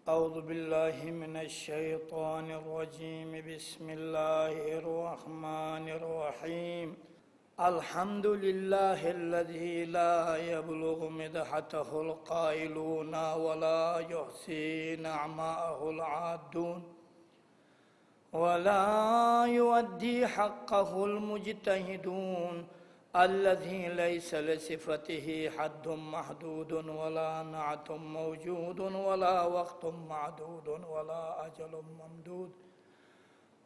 أعوذ بالله من الشيطان الرجيم بسم الله الرحمن الرحيم الحمد لله الذي لا يبلغ مدحته القائلون ولا يحصي نعماءه العادون ولا يؤدي حقه المجتهدون الذي ليس لصفته حد محدود ولا نعت موجود ولا وقت معدود ولا أجل ممدود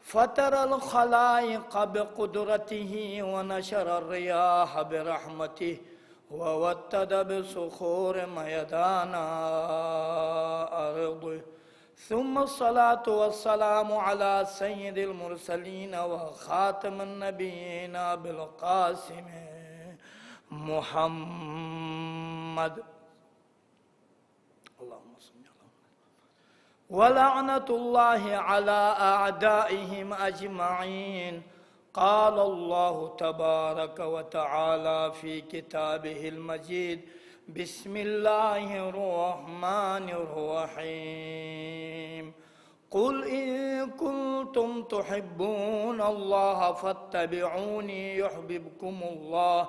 فطر الخلائق بقدرته ونشر الرياح برحمته ووتد بصخور ميدان أرضه ثم الصلاة والسلام على سيد المرسلين وخاتم النبيين بالقاسم محمد اللهم صل على ولعنة الله على أعدائهم أجمعين قال الله تبارك وتعالى في كتابه المجيد بسم الله الرحمن الرحيم قل إن كنتم تحبون الله فاتبعوني يحببكم الله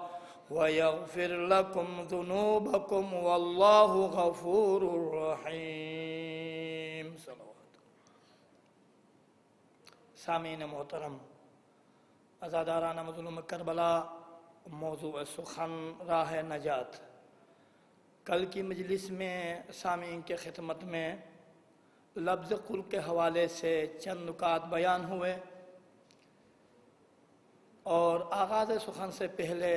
ويغفر لكم ذنوبكم والله غفور رحيم صلوات سامعین محترم عزاداران مظلوم کربلا موضوع سخن راہ نجات کل کی مجلس میں سامعین کے خدمت میں لفظ قل کے حوالے سے چند نکات بیان ہوئے اور آغاز سخن سے پہلے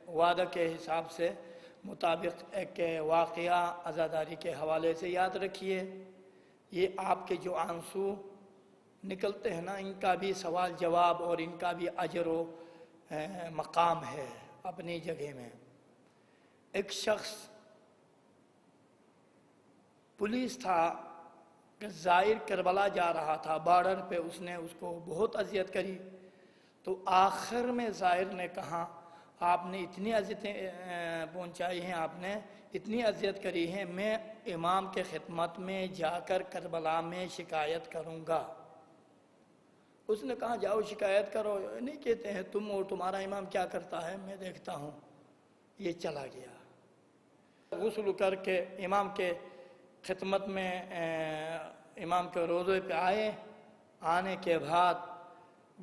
وعدہ کے حساب سے مطابق ایک واقعہ عزاداری کے حوالے سے یاد رکھیے. یہ آپ کے جو آنسو نکلتے ہیں نا، ان کا بھی سوال جواب اور ان کا بھی اجر و مقام ہے اپنی جگہ میں. ایک شخص پولیس تھا کہ زائر کربلا جا رہا تھا، بارڈر پہ اس نے اس کو بہت اذیت کری. تو آخر میں زائر نے کہا آپ نے اتنی اذیتیں پہنچائی ہیں، آپ نے اتنی اذیت کری ہے، میں امام کے خدمت میں جا کر کربلا میں شکایت کروں گا. اس نے کہا جاؤ شکایت کرو. نہیں کہتے ہیں تم اور تمہارا امام کیا کرتا ہے میں دیکھتا ہوں. یہ چلا گیا. غسل کر کے امام کے خدمت میں امام کے روضے پہ آئے. آنے کے بعد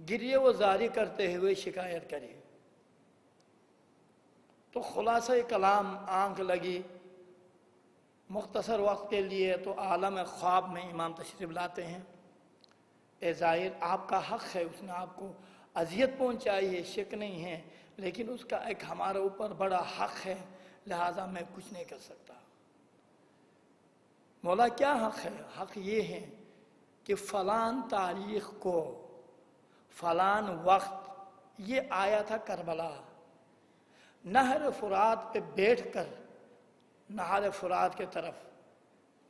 گریے و زاری کرتے ہوئے شکایت کری. تو خلاصہ کلام آنکھ لگی. مختصر وقت کے لیے تو عالم خواب میں امام تشریف لاتے ہیں. اے زائر آپ کا حق ہے، اس نے آپ کو اذیت پہنچائی ہے، شک نہیں ہے، لیکن اس کا ایک ہمارے اوپر بڑا حق ہے، لہٰذا میں کچھ نہیں کر سکتا. مولا کیا حق ہے؟ حق یہ ہے کہ فلان تاریخ کو فلان وقت یہ آیا تھا کربلا. نہر فرات پہ بیٹھ کر نہر فرات کے طرف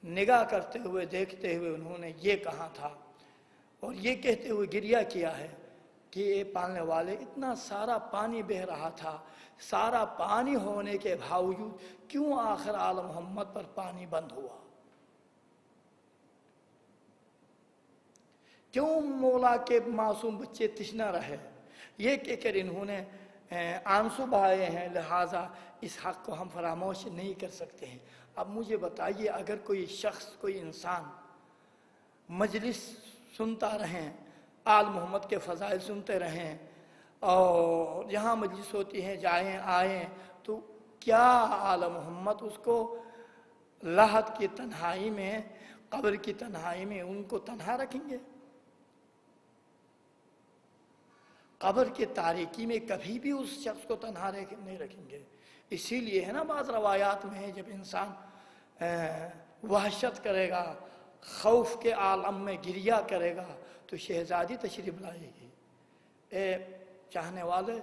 نگاہ کرتے ہوئے دیکھتے ہوئے انہوں نے یہ کہا تھا اور یہ کہتے ہوئے گریہ کیا ہے کہ اے پالنے والے، اتنا سارا پانی بہہ رہا تھا، سارا پانی ہونے کے باوجود کیوں آخر آل محمد پر پانی بند ہوا؟ کیوں مولا کے معصوم بچے تشنہ رہے؟ یہ کہہ کر انہوں نے آنسو بہائے ہیں. لہٰذا اس حق کو ہم فراموش نہیں کر سکتے ہیں. اب مجھے بتائیے، اگر کوئی شخص، کوئی انسان مجلس سنتا رہیں، آل محمد کے فضائل سنتے رہیں اور جہاں مجلس ہوتی ہیں جائیں آئیں، تو کیا آل محمد اس کو لحد کی تنہائی میں، قبر کی تنہائی میں ان کو تنہا رکھیں گے؟ قبر کی تاریکی میں کبھی بھی اس شخص کو تنہا نہیں رکھیں گے. اسی لیے ہے نا بعض روایات میں جب انسان وحشت کرے گا، خوف کے عالم میں گریہ کرے گا تو شہزادی تشریف لائے گی. اے چاہنے والے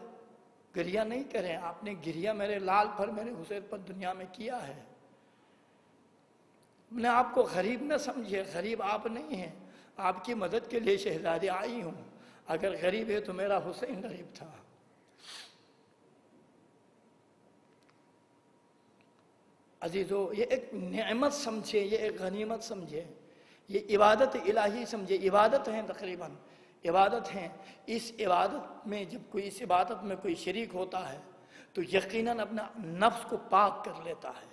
گریہ نہیں کریں، آپ نے گریہ میرے لال پر، میرے حسین پر دنیا میں کیا ہے. میں آپ کو غریب نہ سمجھے، غریب آپ نہیں ہیں، آپ کی مدد کے لیے شہزادی آئی ہوں. اگر غریب ہے تو میرا حسین غریب تھا. عزیزو، یہ ایک نعمت سمجھے، یہ ایک غنیمت سمجھے یہ عبادت الہی سمجھے، عبادت ہیں تقریباً، عبادت ہیں۔ اس عبادت میں جب کوئی اس عبادت میں کوئی شریک ہوتا ہے تو یقیناً اپنا نفس کو پاک کر لیتا ہے۔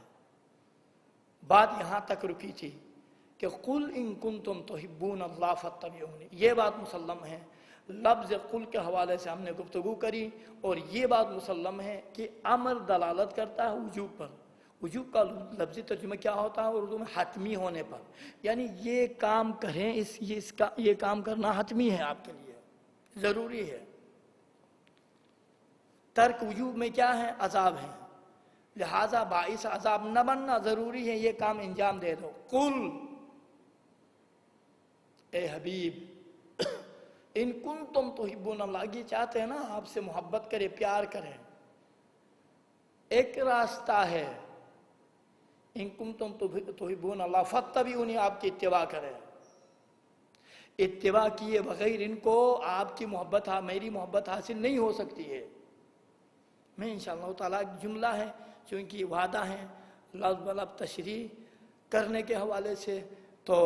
بات یہاں تک رکی تھی کہ قل ان کنتم تحبون اللہ فاتبعونی، یہ بات مسلم ہے۔ لفظ قل کے حوالے سے ہم نے گفتگو کری، اور یہ بات مسلم ہے کہ امر دلالت کرتا ہے وجوب پر۔ وجوب کا لفظی ترجمہ کیا ہوتا ہے اردو میں؟ حتمی ہونے پر، یعنی یہ کام کریں، یہ کام کرنا حتمی ہے، آپ کے لیے ضروری ہے۔ ترک وجوب میں کیا ہے؟ عذاب ہے، لہذا باعث عذاب نہ بننا ضروری ہے، یہ کام انجام دے دو۔ قل، اے حبیب، ان کنتم تحبون اللہ، یہ چاہتے ہیں نا آپ سے محبت کرے، پیار کرے۔ ایک راستہ ہے، ان کنتم تحبون اللہ فاتبعونی، آپ کی اتباع کرے۔ اتباع کیے بغیر ان کو آپ کی محبت، میری محبت حاصل نہیں ہو سکتی ہے۔ میں انشاءاللہ تعالیٰ جملہ ہے چونکہ وعدہ ہیں، لفظ بلفظ تشریح کرنے کے حوالے سے، تو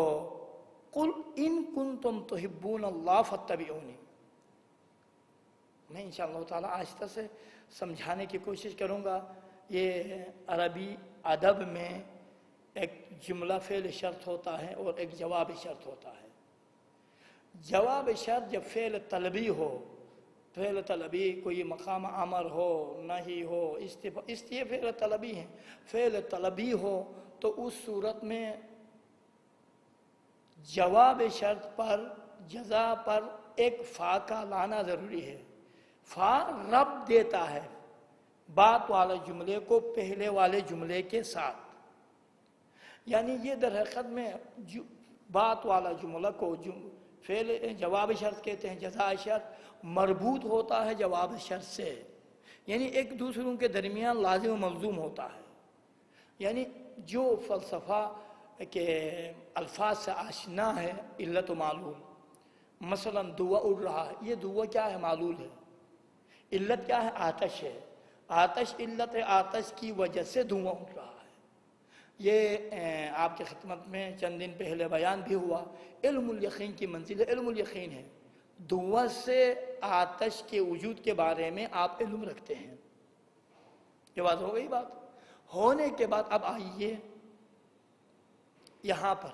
قل ان کنتم تحبون اللہ فاتبعونی، میں انشاءاللہ تعالیٰ آہستہ سے سمجھانے کی کوشش کروں گا۔ یہ عربی ادب میں ایک جملہ فعل شرط ہوتا ہے اور ایک جواب شرط ہوتا ہے۔ جواب شرط جب فعل طلبی ہو، فعل طلبی کوئی مقام امر ہو، نہی ہو، یہ فعل طلبی ہیں، فعل طلبی ہو تو اس صورت میں جواب شرط پر، جزا پر ایک فا کا لانا ضروری ہے۔ فا رب دیتا ہے بات والے جملے کو پہلے والے جملے کے ساتھ، یعنی یہ در حقیقت میں بات والا جملہ کو فعل جواب شرط کہتے ہیں، جزا شرط مربوط ہوتا ہے جواب شرط سے، یعنی ایک دوسروں کے درمیان لازم و ملزوم ہوتا ہے۔ یعنی جو فلسفہ کہ الفاظ سے آشنا ہے، علت و معلول، مثلا دھواں اڑ رہا ہے، یہ دھواں کیا ہے؟ معلول ہے۔ علت کیا ہے؟ آتش ہے، آتش علت ہے، آتش کی وجہ سے دھواں اٹھ رہا ہے۔ یہ آپ کی خدمت میں چند دن پہلے بیان بھی ہوا، علم الیقین کی منزل علم الیقین ہے۔ دھواں سے آتش کے وجود کے بارے میں آپ علم رکھتے ہیں، یہ بات ہو گئی۔ بات ہونے کے بعد اب آئیے یہاں پر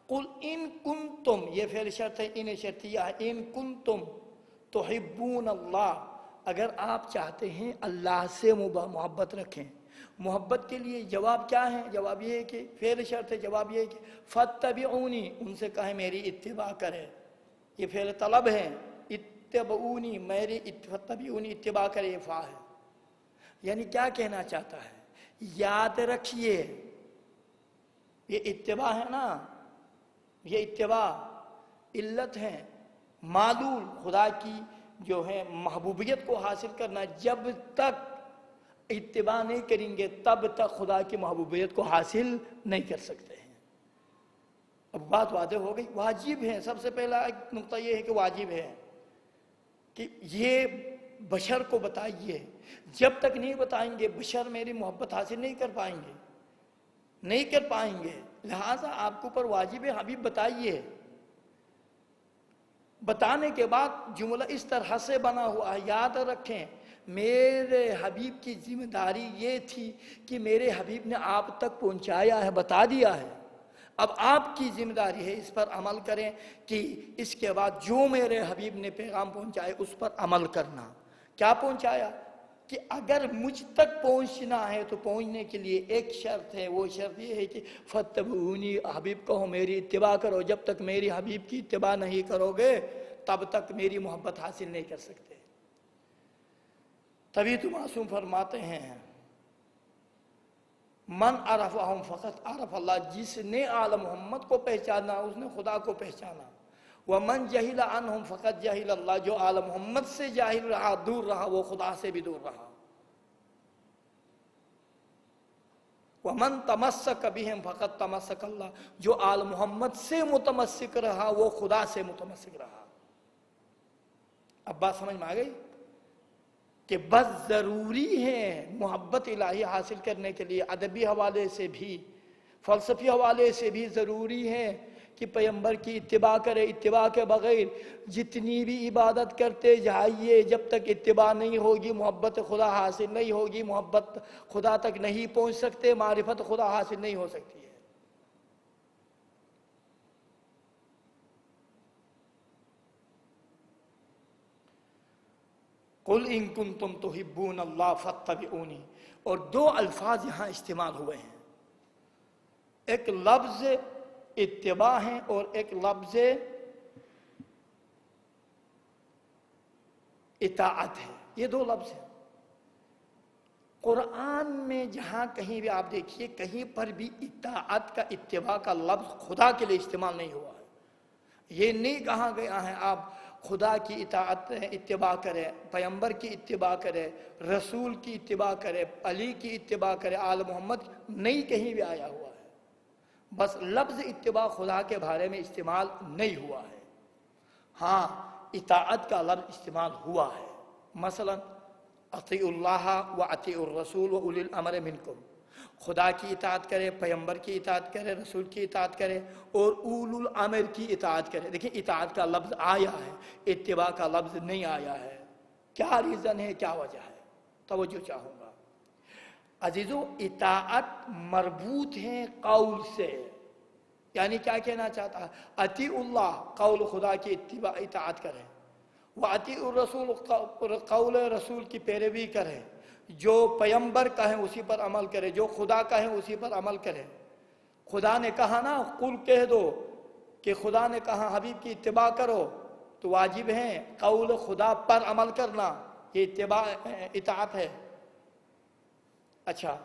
قل ان کنتم، یہ فعل شرط ہے، ان شرطیہ ہے، ان کنتم تحبون اللہ، اگر آپ چاہتے ہیں اللہ سے محبت رکھیں۔ محبت کے لیے جواب کیا ہے؟ جواب یہ ہے کہ فعل شرط ہے، جواب یہ ہے کہ فاتبعونی، ان سے کہیں میری اتباع کرے۔ یہ فعل طلب ہے، اتبعونی، میری فاتبعونی، اتباع کرے، یہ فا ہے۔ یعنی کیا کہنا چاہتا ہے؟ یاد رکھیے، یہ اتباع ہے نا، یہ اتباع علت ہے، معلول خدا کی جو ہے محبوبیت کو حاصل کرنا، جب تک اتباع نہیں کریں گے تب تک خدا کی محبوبیت کو حاصل نہیں کر سکتے ہیں۔ اب بات واضح ہو گئی، واجب ہے۔ سب سے پہلا ایک نقطہ یہ ہے کہ واجب ہے کہ یہ بشر کو بتائیے، جب تک نہیں بتائیں گے بشر میری محبت حاصل نہیں کر پائیں گے، نہیں کر پائیں گے، لہٰذا آپ کے اوپر واجب ہے حبیب بتائیے۔ بتانے کے بعد جملہ اس طرح سے بنا ہوا ہے، یاد رکھیں میرے حبیب کی ذمہ داری یہ تھی کہ میرے حبیب نے آپ تک پہنچایا ہے، بتا دیا ہے، اب آپ کی ذمہ داری ہے اس پر عمل کریں کہ اس کے بعد جو میرے حبیب نے پیغام پہنچائے اس پر عمل کرنا۔ کیا پہنچایا؟ کہ اگر مجھ تک پہنچنا ہے تو پہنچنے کے لیے ایک شرط ہے، وہ شرط یہ ہے کہ فاتبعونی، حبیب کہو میری اتباع کرو۔ جب تک میری حبیب کی اتباع نہیں کرو گے تب تک میری محبت حاصل نہیں کر سکتے۔ تبھی تو معصوم فرماتے ہیں من عرفہم فقط عرف اللہ، جس نے آل محمد کو پہچانا اس نے خدا کو پہچانا۔ ومن جہل عنہم فقط جہل اللہ، جو آل محمد سے جاہل رہا، دور رہا، وہ خدا سے بھی دور رہا۔ ومن تمسک بہم فقط تمسک اللہ، جو آل محمد سے متمسک رہا وہ خدا سے متمسک رہا۔ اب بات سمجھ میں آ گئی کہ بس ضروری ہے محبت الہی حاصل کرنے کے لیے ادبی حوالے سے بھی، فلسفی حوالے سے بھی ضروری ہے کہ پیغمبر کی اتباع کرے. اتباع کے بغیر جتنی بھی عبادت کرتے جائیے، جب تک اتباع نہیں ہوگی محبت خدا حاصل نہیں ہوگی، محبت خدا تک نہیں پہنچ سکتے، معرفت خدا حاصل نہیں ہو سکتی ہے. قل ان کنتم تحبون اللہ فاتبعونی. اور دو الفاظ یہاں استعمال ہوئے ہیں، ایک لفظ اتباع ہے اور ایک لفظ اطاعت ہے. یہ دو لفظ ہیں. قرآن میں جہاں کہیں بھی آپ دیکھیے، کہیں پر بھی اطاعت کا، اتباع کا لفظ خدا کے لیے استعمال نہیں ہوا ہے. یہ نہیں کہا گیا ہے آپ خدا کی اطاعت اتباع کرے، پیغمبر کی اتباع کرے، رسول کی اتباع کرے، علی کی اتباع کرے، آل محمد، نہیں کہیں بھی آیا ہوا ہے. بس لفظ اتباع خدا کے بارے میں استعمال نہیں ہوا ہے. ہاں اطاعت کا لفظ استعمال ہوا ہے. مثلا اطیعوا اللہ و اطیعوا الرسول و اولی الامر منکم. خدا کی اطاعت کرے، پیغمبر کی اطاعت کرے، رسول کی اطاعت کرے اور اول الامر کی اطاعت کرے. دیکھیں اطاعت کا لفظ آیا ہے، اتباع کا لفظ نہیں آیا ہے. کیا ریزن ہے، کیا وجہ ہے؟ توجہ چاہوں گا. عزیزو، اطاعت مربوط ہے قول سے. یعنی کیا کہنا چاہتا ہے؟ اطیعوا اللہ، قول خدا کی اتباع اطاعت کرے، وَأَطِيعُوا الرَّسُولُ، قول رسول کی پیروی کرے. جو پیغمبر کہیں اسی پر عمل کرے، جو خدا کہیں اسی پر عمل کرے. خدا نے کہا نا، قل کہہ دو کہ خدا نے کہا حبیب کی اتباع کرو، تو واجب ہے قول خدا پر عمل کرنا. یہ اتباع اطاعت ہے. اچھا،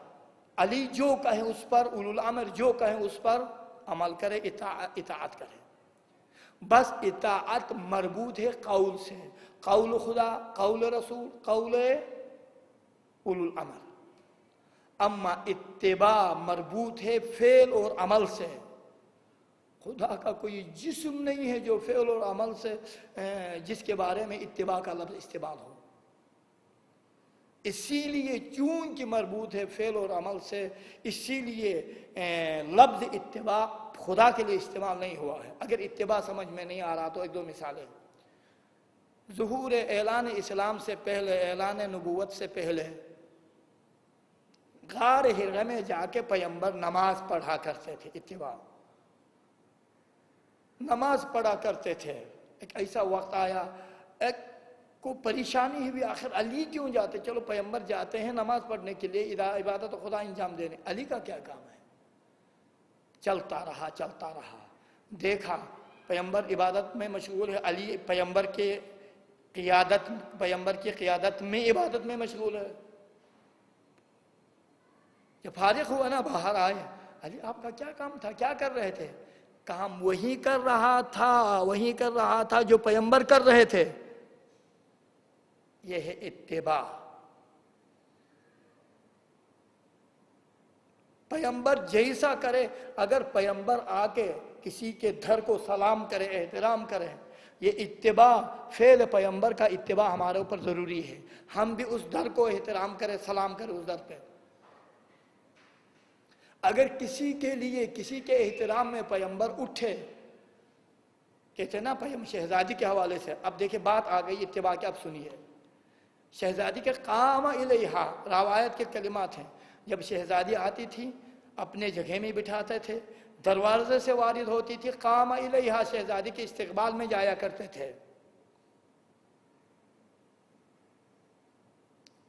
علی جو کہیں اس پر، اولو الامر جو کہیں اس پر عمل کرے، اطاعت کرے. بس اطاعت مربوط ہے قول سے، قول خدا، قول رسول، قول اولو الامر. اما اتباع مربوط ہے فعل اور عمل سے. خدا کا کوئی جسم نہیں ہے جو فعل اور عمل سے، جس کے بارے میں اتباع کا لفظ استعمال ہو. اسی لیے چونکہ مربوط ہے فعل اور عمل سے، اسی لیے لفظ اتباع خدا کے لیے استعمال نہیں ہوا ہے. اگر اتباع سمجھ میں نہیں آ رہا تو ایک دو مثالیں. ظہور اعلان اسلام سے پہلے، اعلان نبوت سے پہلے، غار حرا میں جا کے پیغمبر نماز پڑھا کرتے تھے. اتباع، نماز پڑھا کرتے تھے. ایک ایسا وقت آیا، ایک کو پریشانی ہوئی، آخر علی کیوں جاتے؟ چلو پیغمبر جاتے ہیں نماز پڑھنے کے لیے، عبادت خدا انجام دینے، علی کا کیا کام ہے؟ چلتا رہا چلتا رہا. دیکھا پیغمبر عبادت میں مشغول ہے، علی پیغمبر کی قیادت میں عبادت میں مشغول ہے. جب فارغ ہوا نا، باہر آئے، علی آپ کا کیا کام تھا، کیا کر رہے تھے؟ کام وہی کر رہا تھا جو پیغمبر کر رہے تھے. یہ ہے اتباع. پیغمبر جیسا کرے. اگر پیغمبر آ کے کسی کے دھر کو سلام کرے، احترام کرے، یہ اتباع، فعل پیغمبر کا اتباع ہمارے اوپر ضروری ہے. ہم بھی اس دھر کو احترام کرے، سلام کرے اس دھر پہ. اگر کسی کے لیے، کسی کے احترام میں پیغمبر اٹھے، کہتے ہیں نا شہزادی کے حوالے سے. اب دیکھیں بات آ گئی اتباع کی. اب سنیے، شہزادی کے قام الیہا، روایت کے کلمات ہیں. جب شہزادی آتی تھی اپنے جگہ میں بٹھاتے تھے، دروازے سے وارد ہوتی تھی، قام الیہا، شہزادی کے استقبال میں جایا کرتے تھے.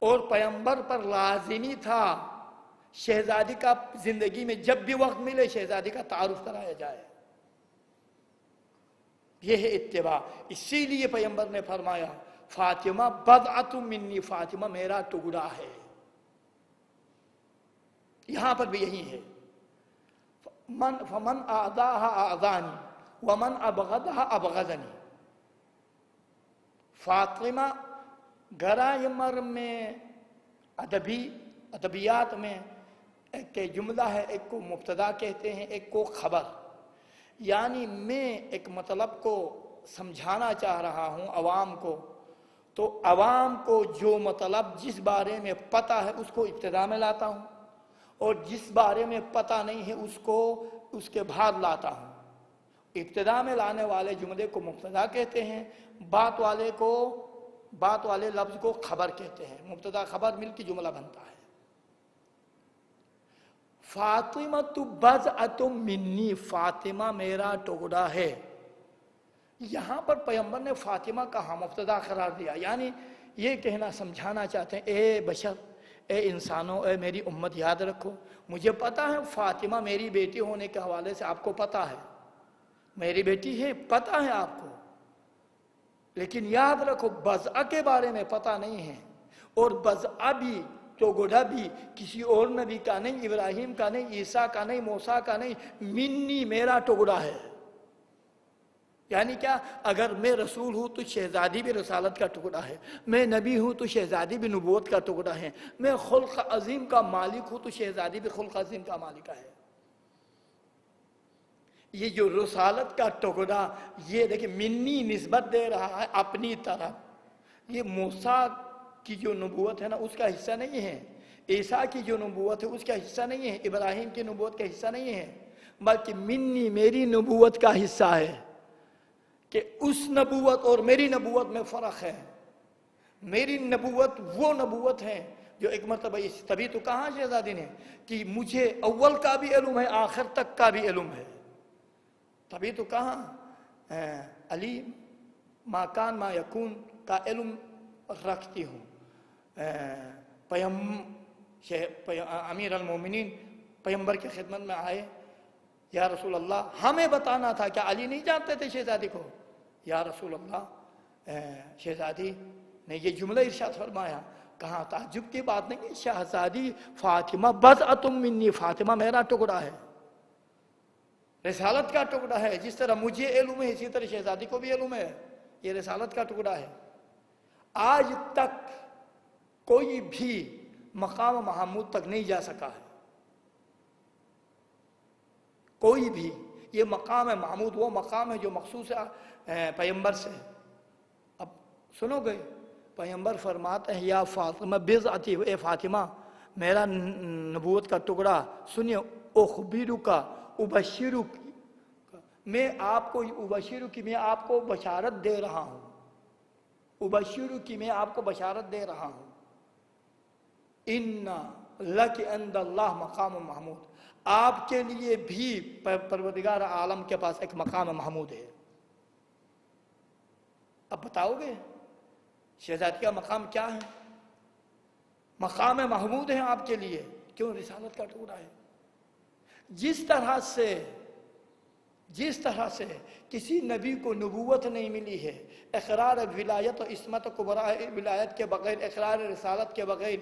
اور پیغمبر پر لازمی تھا شہزادی کا زندگی میں جب بھی وقت ملے شہزادی کا تعارف کرایا جائے. یہ ہے اتباع. اسی لیے پیغمبر نے فرمایا فاطمہ بضعۃ منی، فاطمہ میرا ٹکڑا ہے. یہاں پر بھی یہی ہے، فمن اعضاها اعضانی ومن ابغضها ابغضنی. فاطمہ گرامر میں، ادبیات میں ایک جملہ ہے، ایک کو مبتدا کہتے ہیں، ایک کو خبر. یعنی میں ایک مطلب کو سمجھانا چاہ رہا ہوں عوام کو، تو عوام کو جو مطلب جس بارے میں پتہ ہے اس کو ابتدا میں لاتا ہوں، اور جس بارے میں پتہ نہیں ہے اس کو اس کے بعد لاتا ہوں. ابتدا میں لانے والے جملے کو مبتدا کہتے ہیں، بات والے لفظ کو خبر کہتے ہیں، مبتدا خبر مل کے جملہ بنتا ہے۔ فاطمہ بضعۃ منی، فاطمہ میرا ٹکڑا ہے۔ یہاں پر پیغمبر نے فاطمہ کا مبتدا قرار دیا، یعنی یہ کہنا سمجھانا چاہتے ہیں اے بشر، اے انسانوں، اے میری امت، یاد رکھو مجھے پتا ہے فاطمہ میری بیٹی ہونے کے حوالے سے آپ کو پتا ہے، میری بیٹی ہے، پتا ہے آپ کو، لیکن یاد رکھو بضع کے بارے میں پتا نہیں ہے، اور بضع بھی ٹکڑا بھی کسی اور نبی کا نہیں، ابراہیم کا نہیں، عیسیٰ کا نہیں، موسیٰ کا نہیں، منی میرا ٹکڑا ہے۔ یعنی کیا؟ اگر میں رسول ہوں تو شہزادی بھی رسالت کا ٹکڑا ہے، میں نبی ہوں تو شہزادی بھی نبوت کا ٹکڑا ہے، میں خلق عظیم کا مالک ہوں تو شہزادی بھی خلق عظیم کا مالک ہے۔ یہ جو رسالت کا ٹکڑا، یہ دیکھیں منی نسبت دے رہا ہے اپنی طرف، یہ موسیٰ کی جو نبوت ہے نا اس کا حصہ نہیں ہے، عیسیٰ کی جو نبوت ہے اس کا حصہ نہیں ہے، ابراہیم کی نبوت کا حصہ نہیں ہے، بلکہ منی میری نبوت کا حصہ ہے، کہ اس نبوت اور میری نبوت میں فرق ہے۔ میری نبوت وہ نبوت ہے جو ایک مرتبہ، تبھی تو کہا شہزادی نے کہ مجھے اول کا بھی علم ہے، آخر تک کا بھی علم ہے، تبھی تو کہا علی ما کان ما یکون کا علم رکھتی ہوں۔ امیر المومنین پیغمبر کی خدمت میں آئے، یا رسول اللہ ہمیں بتانا تھا، کیا علی نہیں جانتے تھے شہزادی کو؟ یا رسول اللہ شہزادی نے یہ جملہ ارشاد فرمایا، کہا تعجب کی بات نہیں، شہزادی فاطمہ بضعۃ منی، فاطمہ میرا ٹکڑا ہے، رسالت کا ٹکڑا ہے، جس طرح مجھے علم ہے اسی طرح شہزادی کو بھی علم ہے، یہ رسالت کا ٹکڑا ہے۔ آج تک کوئی بھی مقام محمود تک نہیں جا سکا ہے، کوئی بھی۔ یہ مقام محمود وہ مقام ہے جو مخصوص ہے پیغمبر سے۔ اب سنو گے، پیغمبر فرماتے ہیں یا فاطمہ بضعتی، اے فاطمہ میرا نبوت کا ٹکڑا سنیے، اخبرک ابشرک، میں آپ کو ابشرک، میں آپ کو بشارت دے رہا ہوں، ابشرک میں آپ کو بشارت دے رہا ہوں، ان لک عند اللہ مقام محمود، آپ کے لیے بھی پروردگار عالم کے پاس ایک مقام محمود ہے۔ اب بتاؤ گے شہزادی کا مقام کیا ہے؟ مقام محمود ہے آپ کے لیے، کیوں؟ رسالت کا ٹکڑا ہے۔ جس طرح سے کسی نبی کو نبوت نہیں ملی ہے، اقرار ولایت و عصمت کبریٰ ولایت کے بغیر، اقرار رسالت کے بغیر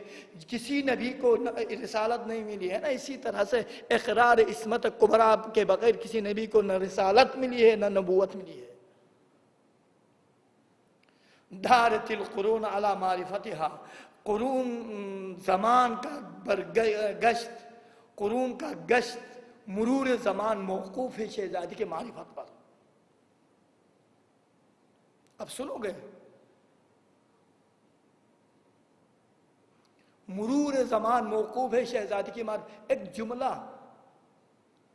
کسی نبی کو رسالت نہیں ملی ہے نا، اسی طرح سے اقرار عصمت کبریٰ کے بغیر کسی نبی کو نہ رسالت ملی ہے نہ نبوت ملی ہے۔ دارت القرون علی معرفتها، قرون زمان کا گشت، قرون کا گشت، مرور زمان موقوف ہے شہزادی کے معرفت پر۔ اب سنو گے، مرور زمان موقوف ہے شہزادی کی معرفت۔ ایک جملہ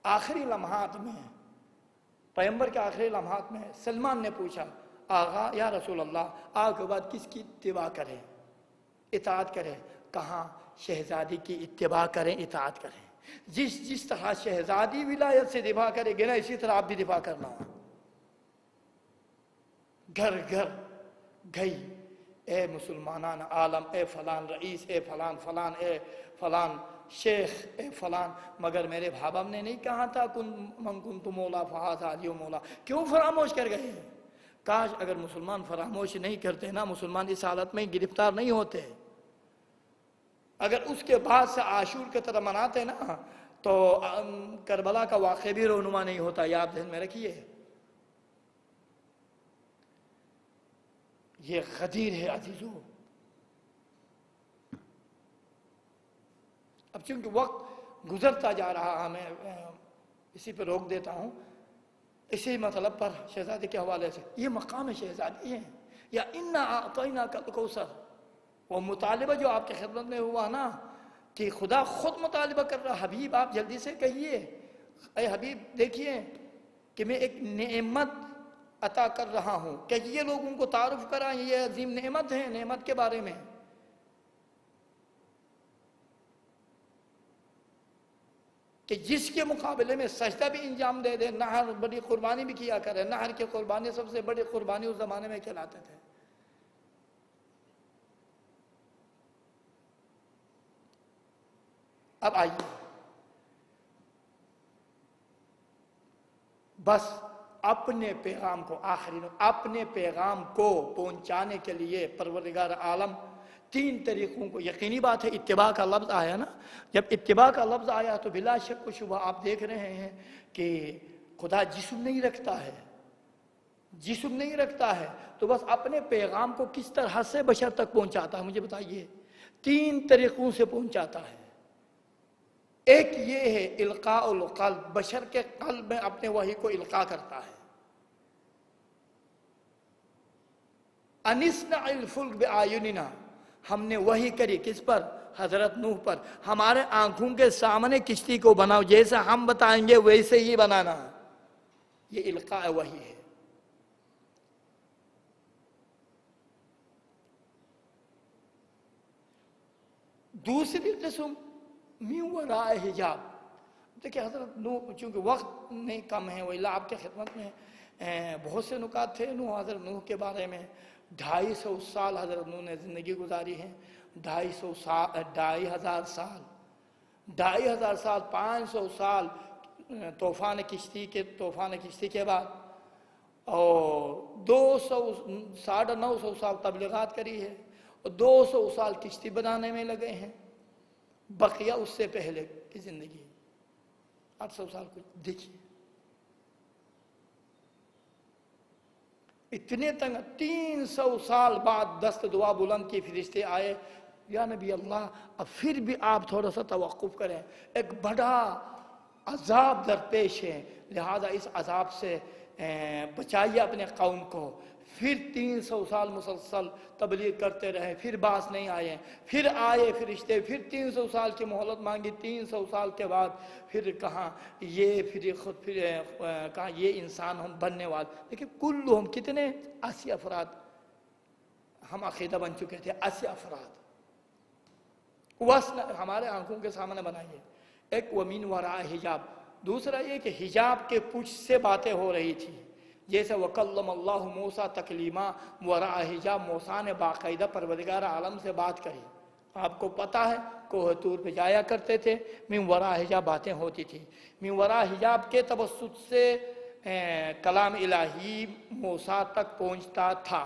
آخری لمحات میں، پیغمبر کے آخری لمحات میں سلمان نے پوچھا، آغا یا رسول اللہ آگ کے بعد کس کی اتباع کریں، اطاعت کریں؟ کہاں شہزادی کی اتباع کریں، اطاعت کریں۔ جس طرح شہزادی ولایت سے دفاع کرے گے نا، اسی طرح آپ بھی دفاع کرنا۔ گھر گھر گئی، اے مسلمانان عالم، اے فلان رئیس، اے فلان فلان، اے فلان شیخ، اے فلان، مگر میرے بھابا نے نہیں کہا تھا من کنت مولا فہذا علی مولا، کیوں فراموش کر گئے؟ کاش اگر مسلمان فراموش نہیں کرتے نا، مسلمان اس حالت میں گرفتار نہیں ہوتے۔ اگر اس کے بعد سے عاشور کی طرح مناتے نا تو کربلا کا واقعہ بھی رونما نہیں ہوتا، یہ آپ ذہن میں رکھیے۔ یہ غدیر ہے عزیزو۔ اب چونکہ وقت گزرتا جا رہا، میں اسی پہ روک دیتا ہوں، اسی مطلب پر شہزادی کے حوالے سے یہ مقام شہزادی ہے۔ یا انا اعطیناک الکوثر، وہ مطالبہ جو آپ کی خدمت میں ہوا نا، کہ خدا خود مطالبہ کر رہا، حبیب آپ جلدی سے کہیے، اے حبیب دیکھیے کہ میں ایک نعمت عطا کر رہا ہوں، کہ یہ لوگ ان کو تعارف کرائیں یہ عظیم نعمت ہے، نعمت کے بارے میں۔ کہ جس کے مقابلے میں سجدہ بھی انجام دے دے، نہر بڑی قربانی بھی کیا کرے، نہر کی قربانی سب سے بڑی قربانی اس زمانے میں کہلاتے تھے۔ اب آئیے، بس اپنے پیغام کو اپنے پیغام کو پہنچانے کے لیے پروردگار عالم 3 طریقوں کو، یقینی بات ہے اتباع کا لفظ آیا نا، جب اتباع کا لفظ آیا تو بلا شک و شبہ آپ دیکھ رہے ہیں کہ خدا جسم نہیں رکھتا ہے، جسم نہیں رکھتا ہے، تو بس اپنے پیغام کو کس طرح سے بشر تک پہنچاتا ہے مجھے بتائیے؟ 3 طریقوں سے پہنچاتا ہے۔ ایک یہ ہے القاء القلب، بشر کے قلب میں اپنے وحی کو القاء کرتا ہے۔ انصنع الفلک بأعیننا، ہم نے وحی کری کس پر؟ حضرت نوح پر، ہمارے آنکھوں کے سامنے کشتی کو بناؤ، جیسا ہم بتائیں گے ویسے ہی بنانا، یہ القاء وحی ہے۔ دوسری قسم من وراء حجاب، دیکھیں حضرت نوح، چونکہ وقت نہیں کم ہے، وإلا آپ کے خدمت میں بہت سے نکات تھے حضرت نوح کے بارے میں۔ 250 سال حضرت نوح نے زندگی گزاری ہے، 2,500 سال، 500 سال طوفان کشتی کے بعد، اور 950 سال تبلیغات کری ہے، اور 200 سال کشتی بنانے میں لگے ہیں۔ بقیہ اس سے پہلے کی زندگی 800 سال کو دیکھیے، اتنے تنگ 300 سال بعد دست دعا بلند کی، فرشتے آئے، یا نبی اللہ اب پھر بھی آپ تھوڑا سا توقف کریں، ایک بڑا عذاب درپیش ہے، لہذا اس عذاب سے بچائیے اپنے قوم کو۔ پھر 300 سال مسلسل تبلیغ کرتے رہے، پھر باس نہیں آئے، پھر آئے فرشتے، پھر 300 سال کی مہلت مانگی، 300 سال کے بعد پھر کہاں کہاں یہ انسان ہم بننے والے، لیکن کلہم کتنے 80 افراد ہم عقیدہ بن چکے تھے، 80 افراد وصل ہمارے آنکھوں کے سامنے بنائیے۔ ایک ومن وراء حجاب، دوسرا یہ کہ حجاب کے پچھ سے باتیں ہو رہی تھی، جیسے وکلم اللہ موسیٰ تکلیما، وراء حجاب موسیٰ نے باقاعدہ پروردگار عالم سے بات کری۔ آپ کو پتہ ہے کوہ طور پہ جایا کرتے تھے، من وراء حجاب باتیں ہوتی تھی، من وراء حجاب کے توسط سے کلام الہی موسیٰ تک پہنچتا تھا۔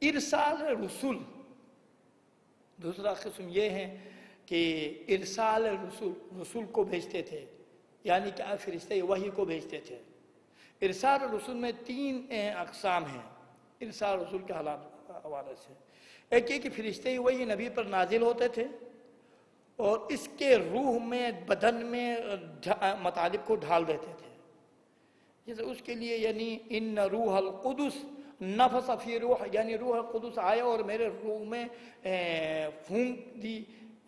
ارسال رسول، دوسرا قسم یہ ہے کہ ارسال رسول کو بھیجتے تھے، یعنی کہ فرشتے وحی کو بھیجتے تھے۔ ارسال رسول میں 3 اقسام ہیں ارسال رسول کے حوالے سے۔ ایک یہ کہ فرشتے وحی نبی پر نازل ہوتے تھے اور اس کے روح میں، بدن میں مطالب کو ڈھال دیتے تھے، جیسے اس کے لیے یعنی ان روح القدس نفس فی روح، یعنی روح القدس آئے اور میرے روح میں پھونک دی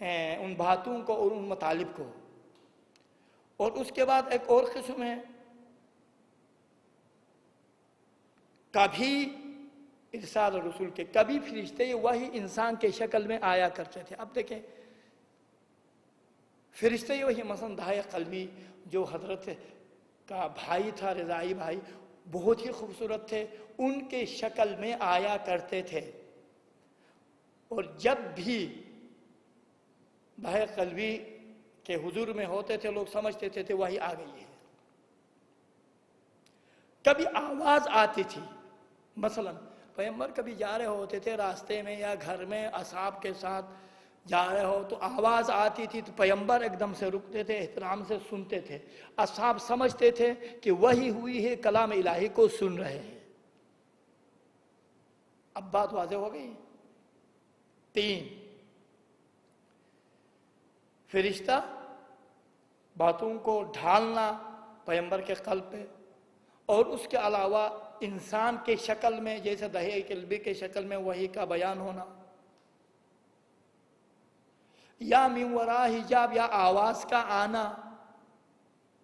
ان باتوں کو اور ان مطالب کو۔ اور اس کے بعد ایک اور قسم ہے، کبھی ارسال رسول کے، کبھی فرشتے وہی انسان کے شکل میں آیا کرتے تھے۔ اب دیکھیں فرشتے وہی مثلا داعیہ قلبی جو حضرت کا بھائی تھا، رضائی بھائی، بہت ہی خوبصورت تھے، ان کے شکل میں آیا کرتے تھے، اور جب بھی داعیہ قلبی کے حضور میں ہوتے تھے لوگ سمجھتے تھے وہی آ گئی ہے۔ کبھی آواز آتی تھی، مثلا پیغمبر کبھی جا رہے ہوتے تھے راستے میں یا گھر میں اصحاب کے ساتھ جا رہے ہو تو آواز آتی تھی تو پیغمبر ایک دم سے رکتے تھے، احترام سے سنتے تھے، اصحاب سمجھتے تھے کہ وہی ہوئی ہے، کلام الہی کو سن رہے ہیں۔ اب بات واضح ہو گئی۔ 3 فرشتہ باتوں کو ڈھالنا پیغمبر کے قلب پہ، اور اس کے علاوہ انسان کے شکل میں جیسے داعیہ قلبی کے شکل میں وحی کا بیان ہونا، یا من وراء حجاب یا آواز کا آنا،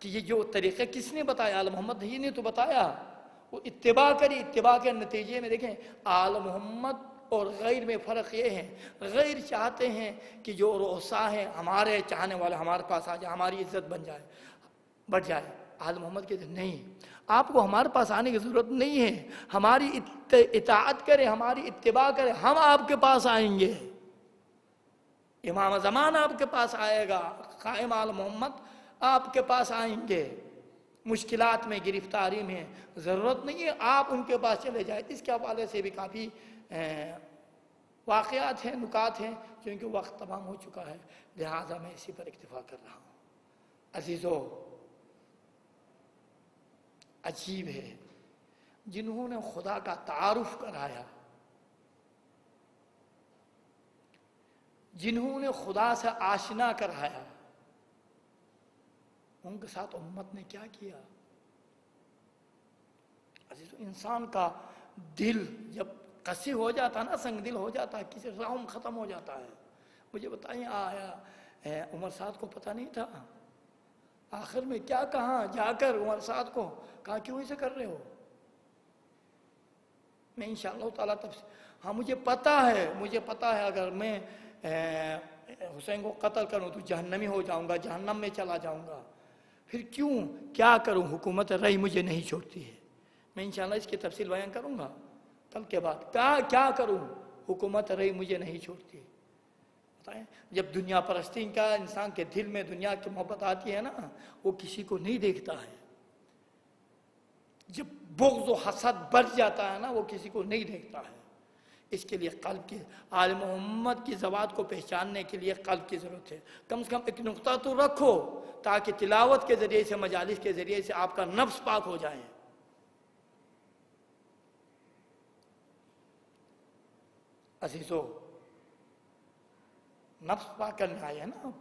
کہ یہ جو طریقہ کس نے بتایا؟ آل محمد ہی نے تو بتایا. وہ اتباع کری، اتباع کے نتیجے میں دیکھیں آل محمد اور غیر میں فرق یہ ہے، غیر چاہتے ہیں کہ جو رؤسا ہیں ہمارے چاہنے والے ہمارے پاس آ جائے، ہماری عزت بن جائے، بڑھ جائے. آل محمد کہتے ہیں نہیں، آپ کو ہمارے پاس آنے کی ضرورت نہیں ہے، ہماری اطاعت کرے، ہماری اتباع کرے، ہم آپ کے پاس آئیں گے. امام زمان آپ کے پاس آئے گا، قائم آل محمد آپ کے پاس آئیں گے. مشکلات میں، گرفتاری میں ضرورت نہیں ہے آپ ان کے پاس چلے جائیں. اس کے حوالے سے بھی کافی واقعات ہیں، نکات ہیں، کیونکہ وقت تمام ہو چکا ہے، لہٰذا میں اسی پر اکتفا کر رہا ہوں. عزیزو، عجیب ہے جنہوں نے خدا کا تعارف کرایا، جنہوں نے خدا سے آشنا کرایا، ان کے ساتھ امت نے کیا کیا؟ عزیزو، انسان کا دل جب قسی ہو جاتا ہے نا، سنگ دل ہو جاتا ہے، کسی رحم ختم ہو جاتا ہے. مجھے بتائیں، آیا عمر سعد کو پتہ نہیں تھا؟ آخر میں کیا کہا جا کر عمر سعد کو؟ کہا کیوں ایسے کر رہے ہو؟ میں انشاءاللہ تعالیٰ ہاں مجھے پتا ہے اگر میں حسین کو قتل کروں تو جہنمی ہو جاؤں گا، جہنم میں چلا جاؤں گا. پھر کیوں کیا کروں؟ حکومت رئی مجھے نہیں چھوڑتی ہے. میں انشاءاللہ اس کی تفصیل بیان کروں گا کل کے بعد. کیا کروں؟ حکومت رئی مجھے نہیں چھوڑتی. بتائیں، جب دنیا پرستی کا انسان کے دل میں دنیا کی محبت آتی ہے نا، وہ کسی کو نہیں دیکھتا ہے. جب بغض و حسد بڑھ جاتا ہے نا، وہ کسی کو نہیں دیکھتا ہے. اس کے لیے قلب کی، آل محمد کی ذوات کو پہچاننے کے لیے قلب کی ضرورت ہے. کم سے کم ایک نقطہ تو رکھو تاکہ تلاوت کے ذریعے سے، مجالس کے ذریعے سے آپ کا نفس پاک ہو جائے. عزیزو، نفس پاک کرنے آئے ہیں نا اب.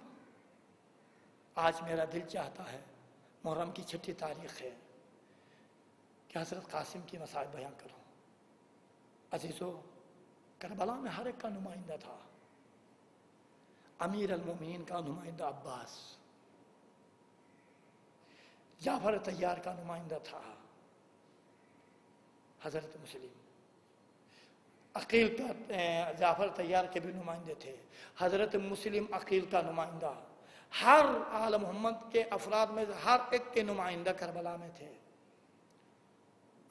آج میرا دل چاہتا ہے، محرم کی 6 تاریخ ہے، کہ حضرت قاسم کی مصائب بیان کروں. عزیزو، کربلا میں ہر ایک کا نمائندہ تھا. امیر المومنین کا نمائندہ عباس، جعفر طیار کا نمائندہ تھا حضرت مسلم، عقیل کا جعفر طیار کے بھی نمائندے تھے، حضرت مسلم عقیل کا نمائندہ. ہر آل محمد کے افراد میں ہر ایک کے نمائندہ کربلا میں تھے.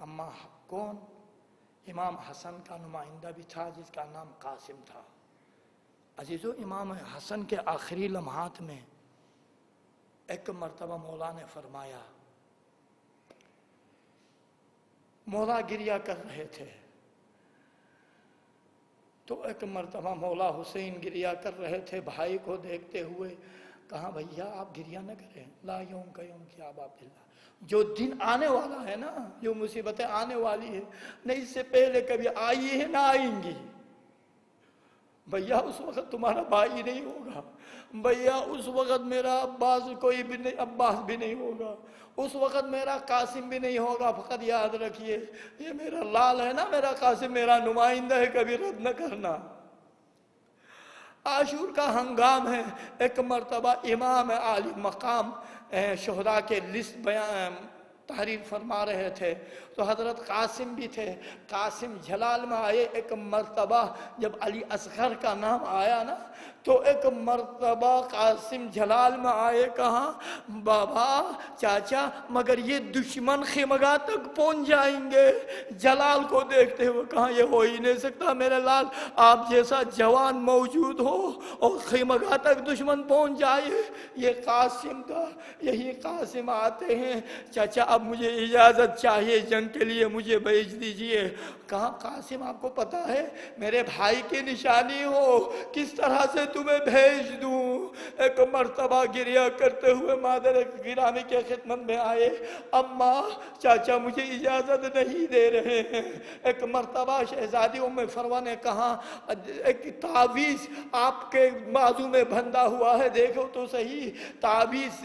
اما کون؟ امام حسن کا نمائندہ بھی تھا جس کا نام قاسم تھا. عزیزو، امام حسن کے آخری لمحات میں ایک مرتبہ مولا نے فرمایا، مولا گریہ کر رہے تھے تو ایک مرتبہ مولا حسین گریہ کر رہے تھے بھائی کو دیکھتے ہوئے. کہا بھیا آپ گریہ نہ کریں، لا یوم کا یوم کی آباب اللہ، جو دن آنے والا ہے نا، جو مصیبتیں آنے والی ہے نہ اس سے پہلے کبھی آئی ہے نہ آئیں گی. بھیا اس وقت تمہارا بھائی نہیں ہوگا، بھیا اس وقت میرا عباس کوئی بھی نہیں، عباس بھی نہیں ہوگا، اس وقت میرا قاسم بھی نہیں ہوگا. فقط یاد رکھیے یہ میرا لال ہے نا، میرا قاسم میرا نمائندہ ہے، کبھی رد نہ کرنا. عاشور کا ہنگام ہے. ایک مرتبہ امام عالی مقام شہداء کے لسٹ بیان تحریر فرما رہے تھے تو حضرت قاسم بھی تھے. قاسم جلال میں آئے. ایک مرتبہ جب علی اصغر کا نام آیا نا تو ایک مرتبہ قاسم جلال میں آئے. کہا بابا چاچا مگر یہ دشمن خیمگاہ تک پہنچ جائیں گے. جلال کو دیکھتے ہوئے کہا یہ ہو ہی نہیں سکتا میرے لال، آپ جیسا جوان موجود ہو اور خیمگاہ تک دشمن پہنچ جائے. یہ قاسم تھا. یہی قاسم آتے ہیں، چاچا اب مجھے اجازت چاہیے جنگ کے لیے، مجھے بھیج دیجئے. کہا قاسم آپ کو پتا ہے میرے بھائی کی نشانی ہو، کس طرح سے تمہیں بھیج دوں. ایک مرتبہ گریہ کرتے ہوئے مادر گرامی کے خدمت میں آئے. اما چاچا مجھے اجازت نہیں دے رہے ہیں. ایک مرتبہ شہزادی ام فروہ نے کہا ایک تعویذ آپ کے بازو میں بندھا ہوا ہے، دیکھو تو صحیح. تعویذ